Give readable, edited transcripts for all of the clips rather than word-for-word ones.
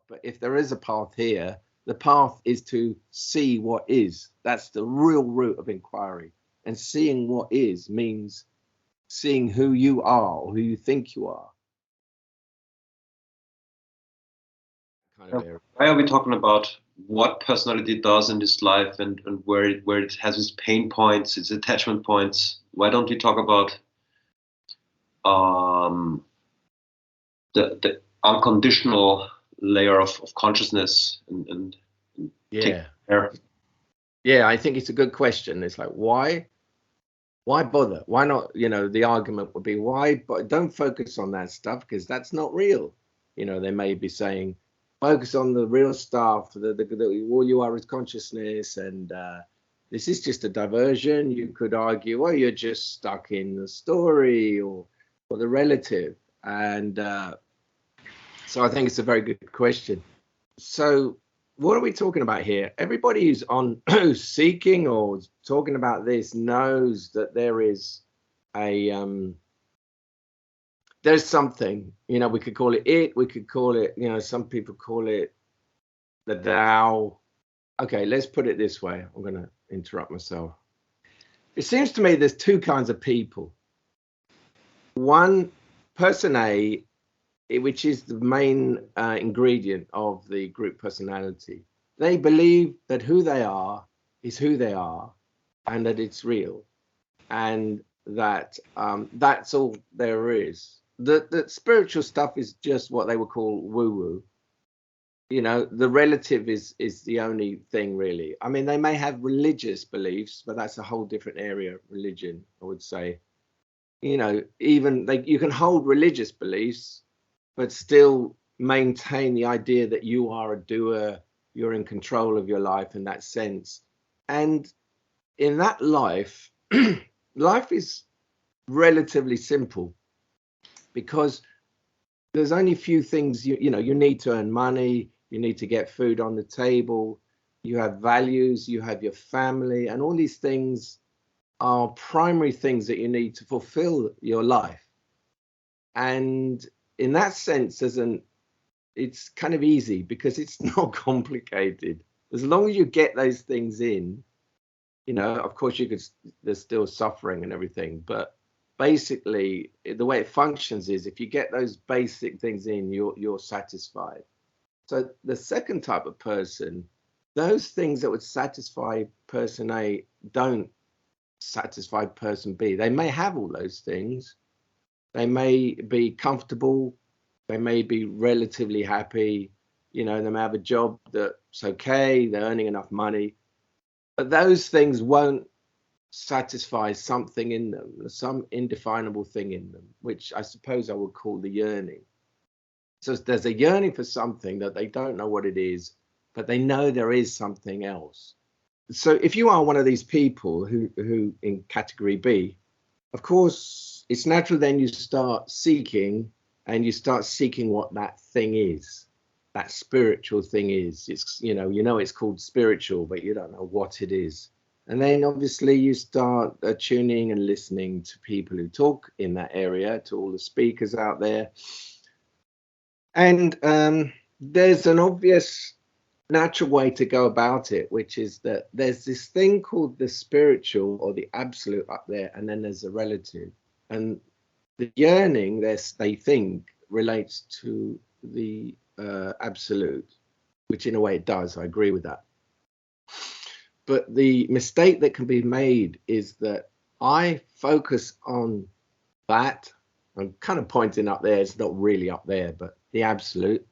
but if there is a path here, the path is to see what is. That's the real root of inquiry. And seeing what is means seeing who you are or who you think you are. Kind of area. Why are we talking about what personality does in this life and where it has its pain points, its attachment points? Why don't we talk about the unconditional layer of consciousness and yeah. Yeah, I think it's a good question. It's like, why bother? Why not? The argument would be, why? But don't focus on that stuff because that's not real. They may be saying, focus on the real stuff. The all you are is consciousness, and this is just a diversion. You could argue, well, you're just stuck in the story or the relative, and so I think it's a very good question. So what are we talking about here? Everybody who's who's seeking or talking about this knows that there is there's something, we could call it, we could call it, some people call it the Tao. Okay, let's put it this way. I'm going to interrupt myself. It seems to me there's two kinds of people. One, person A, which is the main ingredient of the group personality. They believe that who they are is who they are and that it's real and that that's all there is. The spiritual stuff is just what they would call woo-woo. The relative is the only thing really. I mean, they may have religious beliefs, but that's a whole different area of religion, I would say. Even you can hold religious beliefs but still maintain the idea that you are a doer, you're in control of your life in that sense. And in that life, life is relatively simple because there's only few things, you need to earn money, you need to get food on the table, you have values, you have your family, and all these things are primary things that you need to fulfill your life. And in that sense, it's kind of easy because it's not complicated. As long as you get those things in, of course there's still suffering and everything, but basically the way it functions is if you get those basic things in, you're satisfied. So the second type of person, those things that would satisfy person A don't satisfy person B. They may have all those things. They may be comfortable, they may be relatively happy, they may have a job that's okay, they're earning enough money, but those things won't satisfy something in them, some indefinable thing in them, which I suppose I would call the yearning. So there's a yearning for something that they don't know what it is, but they know there is something else. So if you are one of these people who in category B, of course, it's natural then you start seeking what that thing is, that spiritual thing is. It's, it's called spiritual, but you don't know what it is. And then obviously you start tuning and listening to people who talk in that area, to all the speakers out there. And there's an obvious natural way to go about it, which is that there's this thing called the spiritual or the absolute up there, and then there's a relative. And the yearning, they think, relates to the absolute, which in a way it does. I agree with that. But the mistake that can be made is that I focus on that. I'm kind of pointing up there. It's not really up there, but the absolute.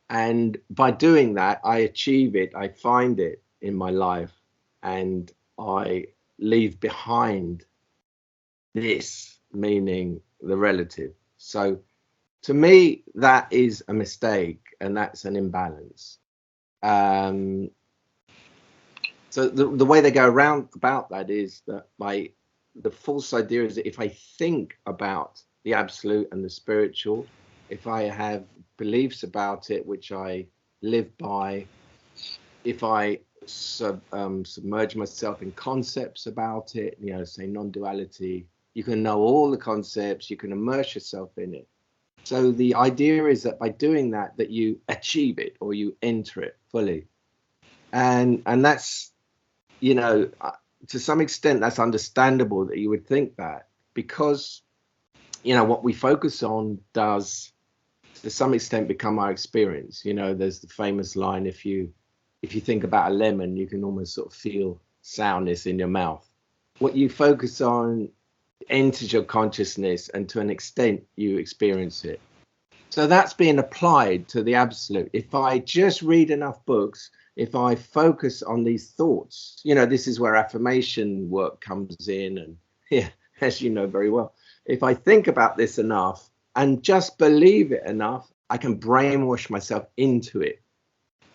And by doing that, I achieve it. I find it in my life, and I leave behind this, meaning the relative. So to me, that is a mistake, and that's an imbalance. So the way they go around about that is that the false idea is that if I think about the absolute and the spiritual, if I have beliefs about it which I live by, if I submerge myself in concepts about it, say non-duality, you can know all the concepts, you can immerse yourself in it. So the idea is that by doing that, that you achieve it or you enter it fully. And that's, you know, to some extent, that's understandable that you would think that, because, you know, what we focus on does to some extent become our experience. You know, there's the famous line, if you think about a lemon, you can almost sort of feel sourness in your mouth. What you focus on enters your consciousness, and to an extent you experience it. So that's being applied to the absolute. If I just read enough books, if I focus on these thoughts, you know, this is where affirmation work comes in. And yeah, as you know very well, if I think about this enough and just believe it enough, I can brainwash myself into it.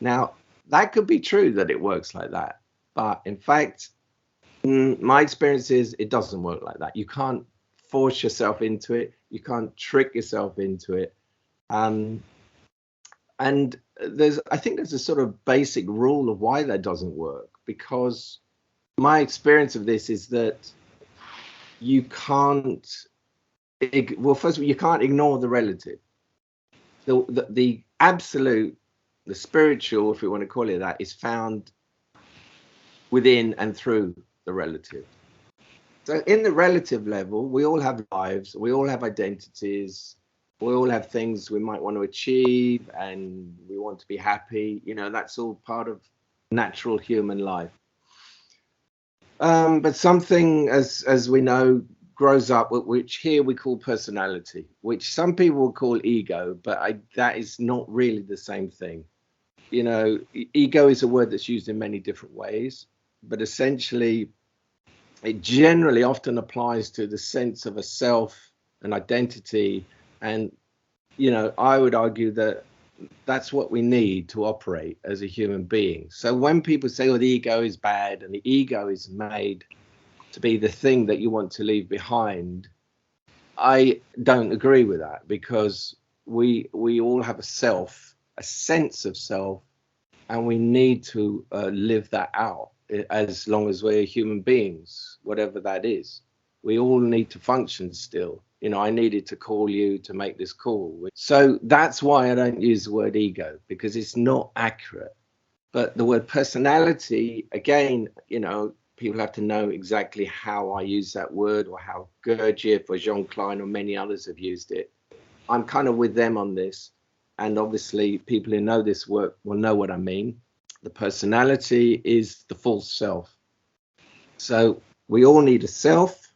Now, that could be true that it works like that. But in fact, my experience is it doesn't work like that. You can't force yourself into it. You can't trick yourself into it. And I think there's a sort of basic rule of why that doesn't work, because my experience of this is that you can't, well, first of all, you can't ignore the relative. The absolute, the spiritual, if we want to call it that, is found within and through the relative. So in the relative level, we all have lives, we all have identities, we all have things we might want to achieve, and we want to be happy. You know, that's all part of natural human life. But something, as we know, grows up, which here we call personality, which some people will call ego, but that is not really the same thing. You know, ego is a word that's used in many different ways, but essentially it generally often applies to the sense of a self, an identity. And, you know, I would argue that that's what we need to operate as a human being. So when people say, oh, the ego is bad and the ego is made to be the thing that you want to leave behind, I don't agree with that, because we all have a self, a sense of self, and we need to live that out as long as we're human beings, whatever that is. We all need to function still. You know, I needed to call you to make this call. So that's why I don't use the word ego, because it's not accurate. But the word personality, again, you know, people have to know exactly how I use that word, or how Gurdjieff or Jean Klein or many others have used it. I'm kind of with them on this. And obviously people who know this work will know what I mean. The personality is the full self. So we all need a self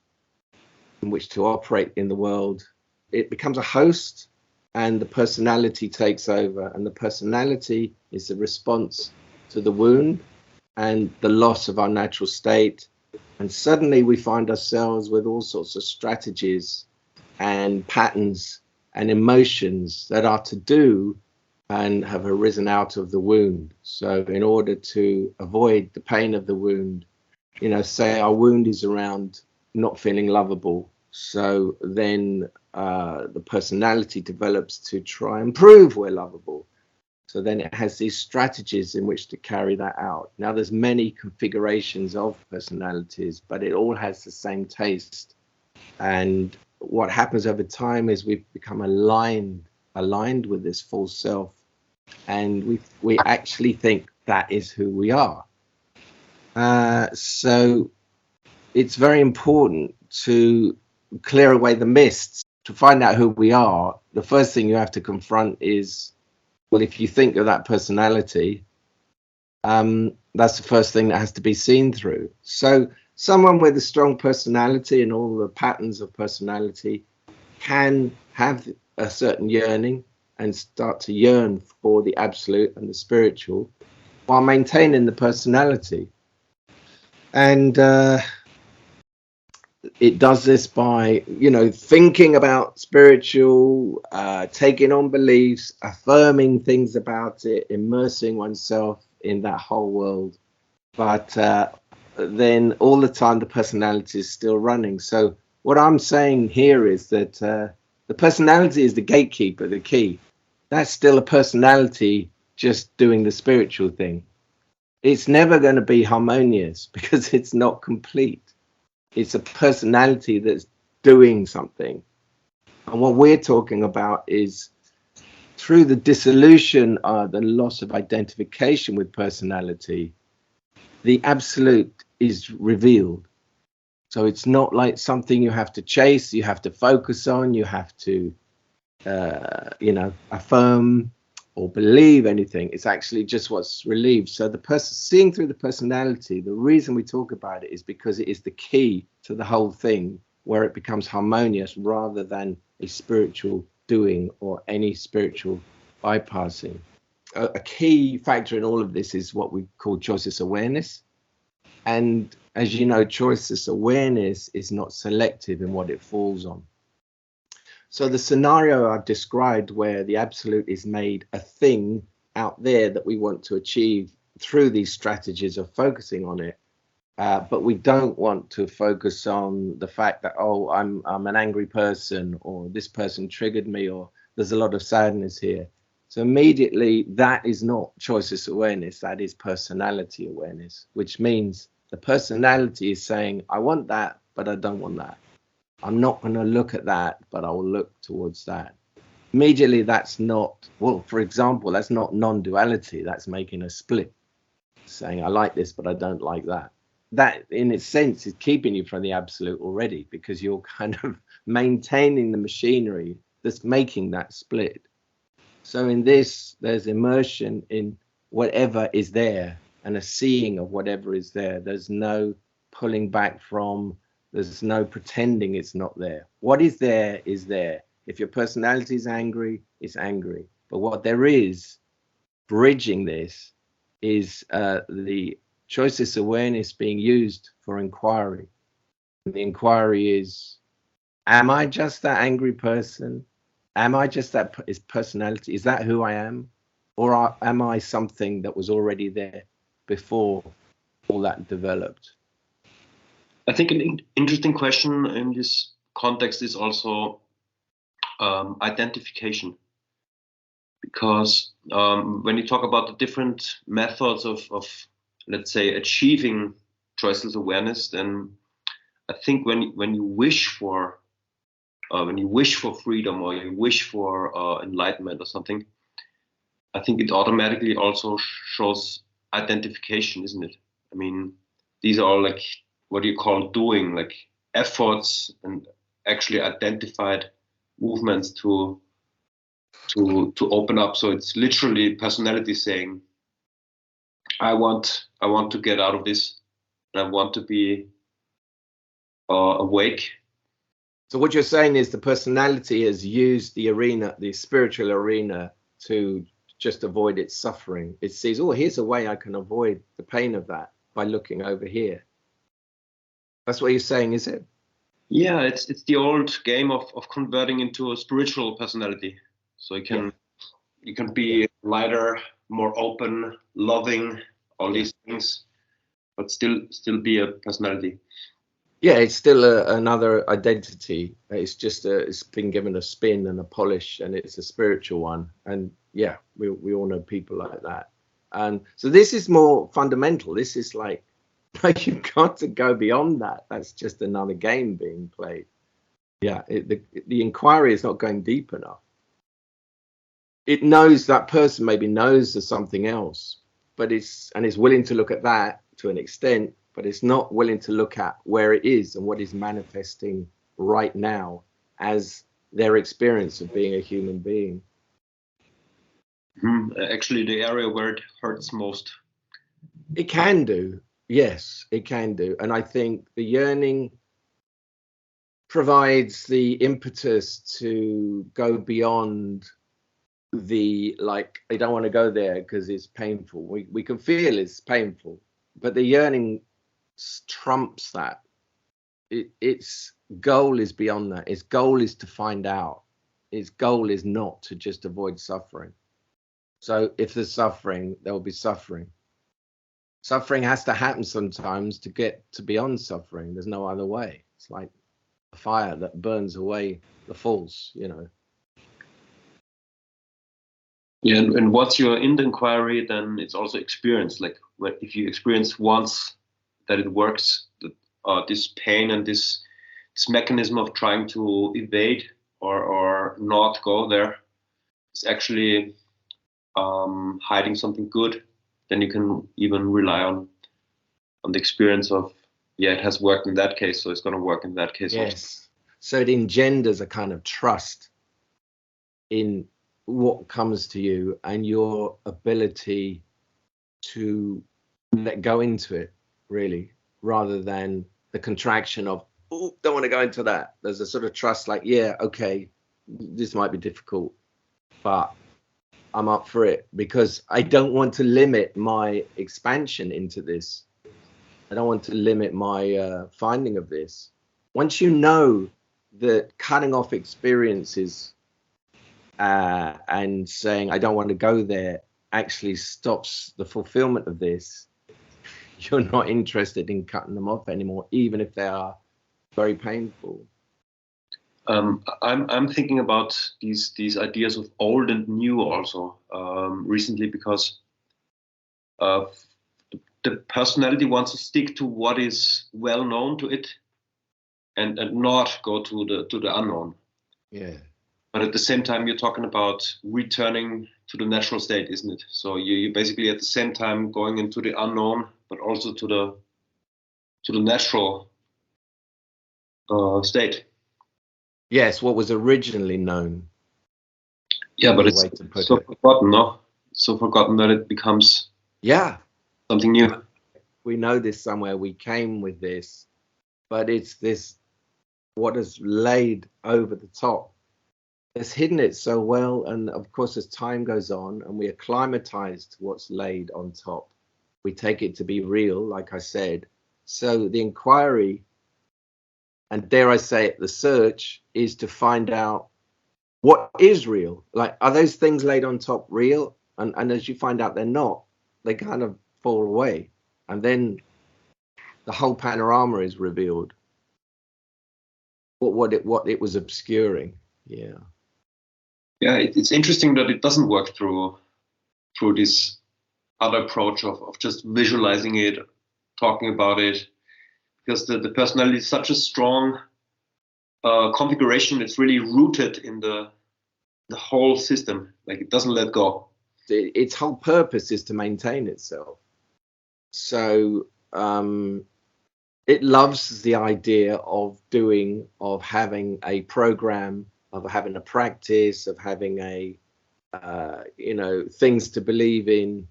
in which to operate in the world. It becomes a host, and the personality takes over. And the personality is the response to the wound and the loss of our natural state. And suddenly we find ourselves with all sorts of strategies and patterns and emotions that are to do and have arisen out of the wound. So in order to avoid the pain of the wound, you know, say our wound is around not feeling lovable. So then the personality develops to try and prove we're lovable. So then it has these strategies in which to carry that out. Now there's many configurations of personalities, but it all has the same taste. And what happens over time is we become aligned with this full self, and we actually think that is who we are. So it's very important to clear away the mists. To find out who we are, the first thing you have to confront is, well, if you think of that personality, that's the first thing that has to be seen through. So someone with a strong personality and all the patterns of personality can have a certain yearning and start to yearn for the absolute and the spiritual while maintaining the personality. And it does this by, you know, thinking about spiritual, taking on beliefs, affirming things about it, immersing oneself in that whole world. But then all the time the personality is still running. So what I'm saying here is that the personality is the gatekeeper, the key. That's still a personality just doing the spiritual thing. It's never going to be harmonious because it's not complete. It's a personality that's doing something. And what we're talking about is through the dissolution, the loss of identification with personality, the absolute is revealed. So it's not like something you have to chase, you have to focus on, you have to, affirm or believe anything. It's actually just what's relieved. So the person seeing through the personality, the reason we talk about it is because it is the key to the whole thing, where it becomes harmonious rather than a spiritual doing or any spiritual bypassing. A key factor in all of this is what we call choiceless awareness. And as you know, choiceless awareness is not selective in what it falls on. So the scenario I've described, where the absolute is made a thing out there that we want to achieve through these strategies of focusing on it, but we don't want to focus on the fact that, oh, I'm an angry person, or this person triggered me, or there's a lot of sadness here. So immediately that is not choiceless awareness, that is personality awareness, which means the personality is saying, I want that, but I don't want that. I'm not going to look at that, but I will look towards that. Immediately that's not, well, for example, that's not non-duality, that's making a split, saying I like this, but I don't like that. That in its sense is keeping you from the absolute already, because you're kind of maintaining the machinery that's making that split. So in this, there's immersion in whatever is there and a seeing of whatever is there. There's no pulling back from, there's no pretending it's not there. What is there is there. If your personality is angry, it's angry. But what there is, bridging this, is the choiceless awareness being used for inquiry. The inquiry is, am I just that angry person? Am I just that personality? Is that who I am? Or am I something that was already there before all that developed? I think an interesting question in this context is also identification. Because when you talk about the different methods of, let's say, achieving choiceless awareness, then I think when you wish for freedom, or you wish for enlightenment or something, I think it automatically also shows identification, isn't it? I mean, these are all like what you call doing, like efforts and actually identified movements to open up. So it's literally personality saying, I want to get out of this, and I want to be awake. So what you're saying is the personality has used the arena, the spiritual arena, to just avoid its suffering. It sees, oh, here's a way I can avoid the pain of that by looking over here. That's what you're saying, is it? Yeah, it's the old game of converting into a spiritual personality. So you can be lighter, more open, loving, all these things, but still be a personality. Yeah, it's still another identity. It's just it's been given a spin and a polish, and it's a spiritual one. And yeah, we all know people like that. And so this is more fundamental. This is like, you've got to go beyond that. That's just another game being played. Yeah, the inquiry is not going deep enough. It knows that person maybe knows there's something else, but is willing to look at that to an extent, but it's not willing to look at where it is and what is manifesting right now as their experience of being a human being. Actually, the area where it hurts most. It can do, yes, it can do. And I think the yearning provides the impetus to go beyond the, like, I don't want to go there because it's painful. We can feel it's painful, but the yearning trumps that. Its goal is beyond that. Its goal is to find out. Its goal is not to just avoid suffering. So if there's suffering, there will be suffering. Suffering has to happen sometimes to get to beyond suffering. There's no other way. It's like a fire that burns away the false, you know. Yeah, and once you're in the inquiry, then it's also experience. Like if you experience once that it works, that this pain and this mechanism of trying to evade or not go there is actually hiding something good, then you can even rely on the experience of, yeah, it has worked in that case, so it's going to work in that case also. Yes. So it engenders a kind of trust in what comes to you and your ability to let go into it, really, rather than the contraction of, oh, don't want to go into that. There's a sort of trust like, yeah, okay, this might be difficult, but I'm up for it because I don't want to limit my expansion into this. I don't want to limit my finding of this. Once you know that cutting off experiences and saying, I don't want to go there, actually stops the fulfillment of this, you're not interested in cutting them off anymore, even if they are very painful. I'm thinking about these ideas of old and new also recently, because the personality wants to stick to what is well known to it, and not go to the unknown. Yeah. But at the same time, you're talking about returning to the natural state, isn't it? So you basically at the same time going into the unknown, but also to the natural state. Yes, what was originally known. Yeah, but it's so forgotten, no? So forgotten that it becomes something new. We know this somewhere. We came with this, but it's this what is laid over the top. It's hidden it so well, and of course, as time goes on and we acclimatize to what's laid on top, we take it to be real, like I said. So the inquiry, and dare I say it, the search, is to find out what is real. Like, are those things laid on top real? And as you find out they're not, they kind of fall away. And then the whole panorama is revealed. What it was obscuring. Yeah. Yeah, it's interesting that it doesn't work through this other approach of just visualizing it, talking about it, because the personality is such a strong configuration. It's really rooted in the whole system. Like, it doesn't let go. Its whole purpose is to maintain itself. So it loves the idea of having a program, of having a practice, of having a things to believe in.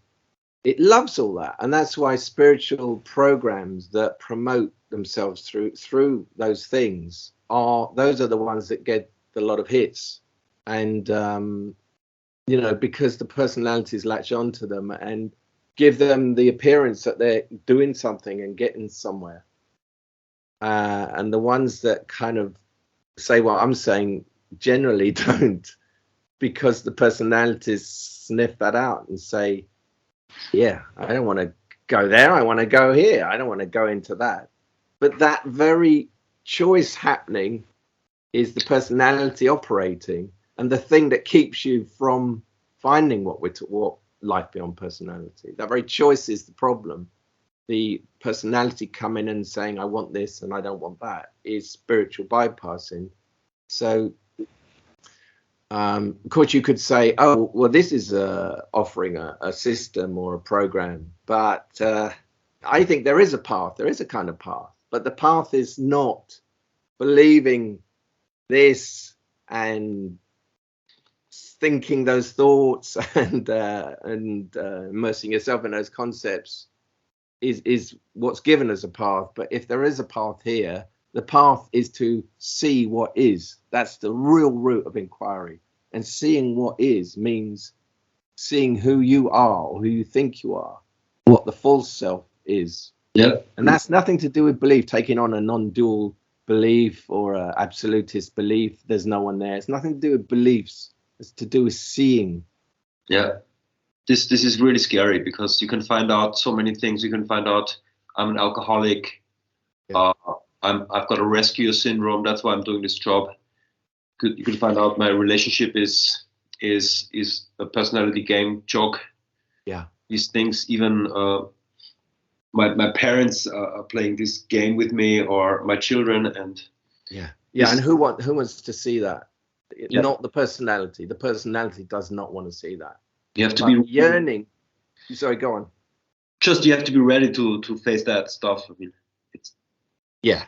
It loves all that, and that's why spiritual programs that promote themselves through those things are the ones that get a lot of hits. And because the personalities latch onto them and give them the appearance that they're doing something and getting somewhere. And the ones that kind of say what I'm saying generally don't, because the personalities sniff that out and say, yeah, I don't want to go there. I want to go here. I don't want to go into that. But that very choice happening is the personality operating, and the thing that keeps you from finding what life beyond personality. That very choice is the problem. The personality coming and saying, I want this and I don't want that, is spiritual bypassing. So, of course, you could say, oh, well, this is offering a system or a program. But I think there is a path. There is a kind of path. But the path is not believing this and thinking those thoughts and immersing yourself in those concepts is what's given as a path. But if there is a path here, the path is to see what is. That's the real root of inquiry. And seeing what is means seeing who you are or who you think you are, what the false self is. Yeah. And that's nothing to do with belief, taking on a non-dual belief or an absolutist belief. There's no one there. It's nothing to do with beliefs. It's to do with seeing. Yeah. This is really scary, because you can find out so many things. You can find out I'm an alcoholic. Yeah. I've got a rescue syndrome. That's why I'm doing this job. You could find out my relationship is a personality game joke. Yeah. These things, even my parents are playing this game with me, or my children, and yeah. And who wants to see that? Yeah. not the personality. The personality does not want to see that. You have to But be yearning. Sorry, go on. Just you have to be ready to face that stuff. I mean, Yeah,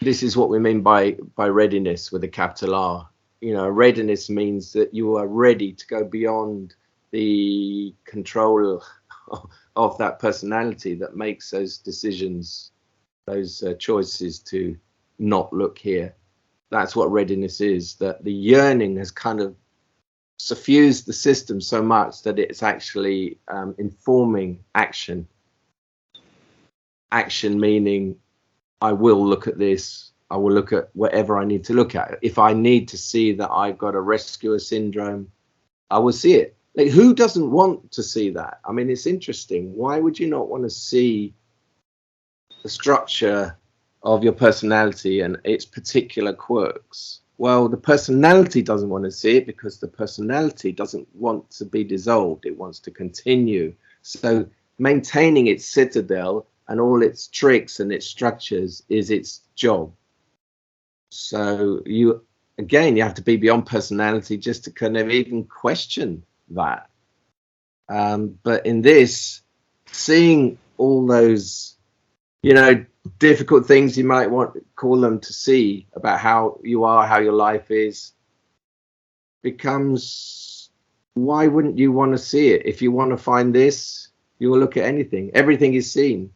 this is what we mean by readiness with a capital R. You know, readiness means that you are ready to go beyond the control of that personality that makes those decisions, those choices to not look here. That's what readiness is, that the yearning has kind of suffused the system so much that it's actually informing action. Action meaning I will look at this, I will look at whatever I need to look at. If I need to see that I've got a rescuer syndrome, I will see it. Like, who doesn't want to see that? I mean, it's interesting. Why would you not want to see the structure of your personality and its particular quirks? Well, the personality doesn't want to see it because the personality doesn't want to be dissolved. It wants to continue. So maintaining its citadel and all its tricks and its structures is its job. So you have to be beyond personality just to kind of even question that. But in this, seeing all those, difficult things you might want to call them to see about how you are, how your life is, becomes, why wouldn't you want to see it? If you want to find this, you will look at anything. Everything is seen.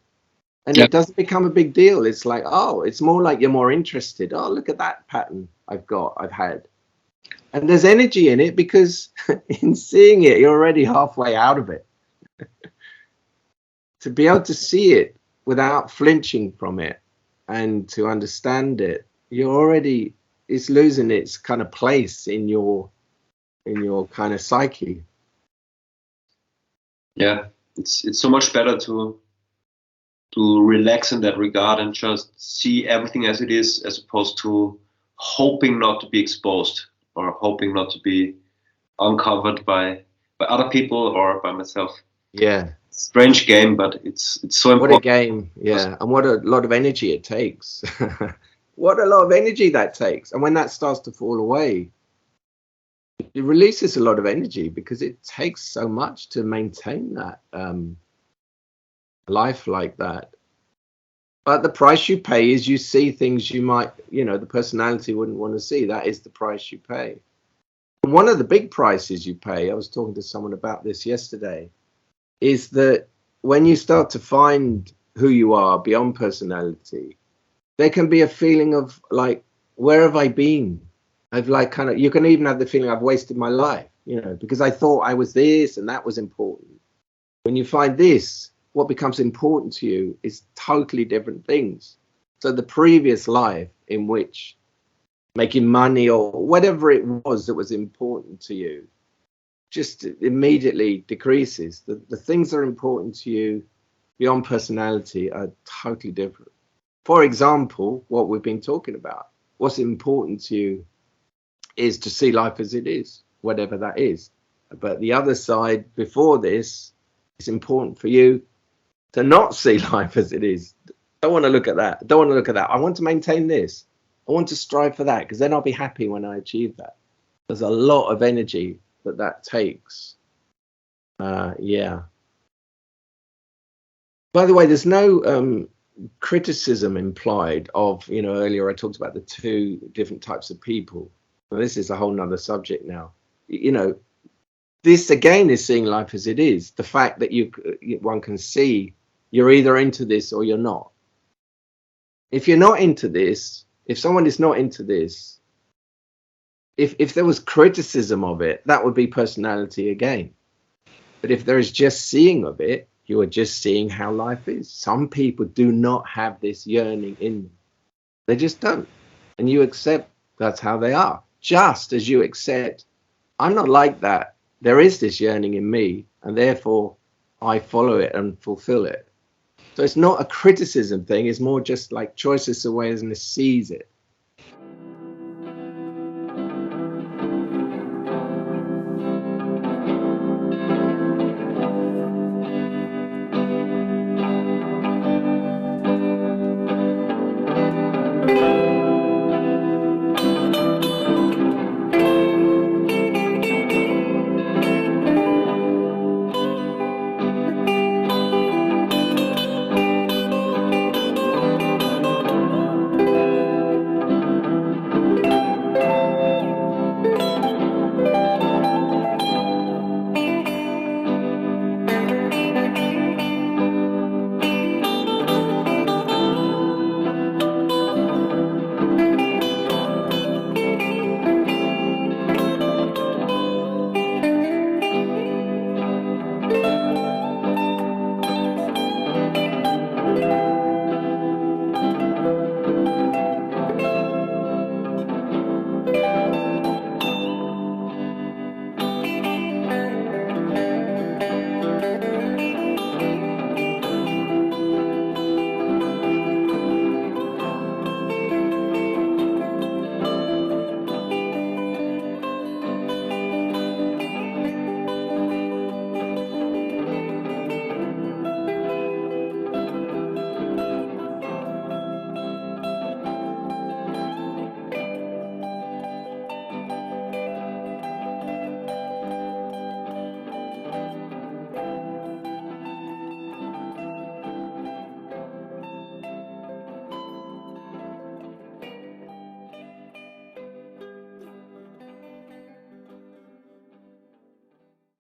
And It doesn't become a big deal. It's like, it's more like you're more interested. Oh, look at that pattern I've had. And there's energy in it because in seeing it, you're already halfway out of it. To be able to see it without flinching from it and to understand it, it's losing its kind of place in your kind of psyche. Yeah, it's so much better to relax in that regard and just see everything as it is, as opposed to hoping not to be exposed or hoping not to be uncovered by other people or by myself. Yeah. Strange game, but it's so important. What a game, yeah. And what a lot of energy it takes. What a lot of energy that takes. And when that starts to fall away, it releases a lot of energy because it takes so much to maintain that life like that. But the price you pay is you see things you might, the personality wouldn't want to see. That is the price you pay. And one of the big prices you pay, I was talking to someone about this yesterday, is that when you start to find who you are beyond personality, there can be a feeling of like, where have I been? You can even have the feeling I've wasted my life, because I thought I was this and that was important. When you find this, what becomes important to you is totally different things. So the previous life in which making money or whatever it was that was important to you just immediately decreases. The things that are important to you beyond personality are totally different. For example, what we've been talking about, what's important to you is to see life as it is, whatever that is. But the other side before this, it's important for you to not see life as it is. Don't want to look at that. Don't want to look at that. I want to maintain this. I want to strive for that because then I'll be happy when I achieve that. There's a lot of energy that takes. Yeah. By the way, there's no criticism implied of, earlier I talked about the two different types of people. Well, this is a whole nother subject now. This again is seeing life as it is. The fact that one can see you're either into this or you're not. If you're not into this, if someone is not into this, if there was criticism of it, that would be personality again. But if there is just seeing of it, you are just seeing how life is. Some people do not have this yearning in them. They just don't. And you accept that's how they are. Just as you accept, I'm not like that. There is this yearning in me, and therefore I follow it and fulfill it. So it's not a criticism thing. It's more just like choices awareness sees it.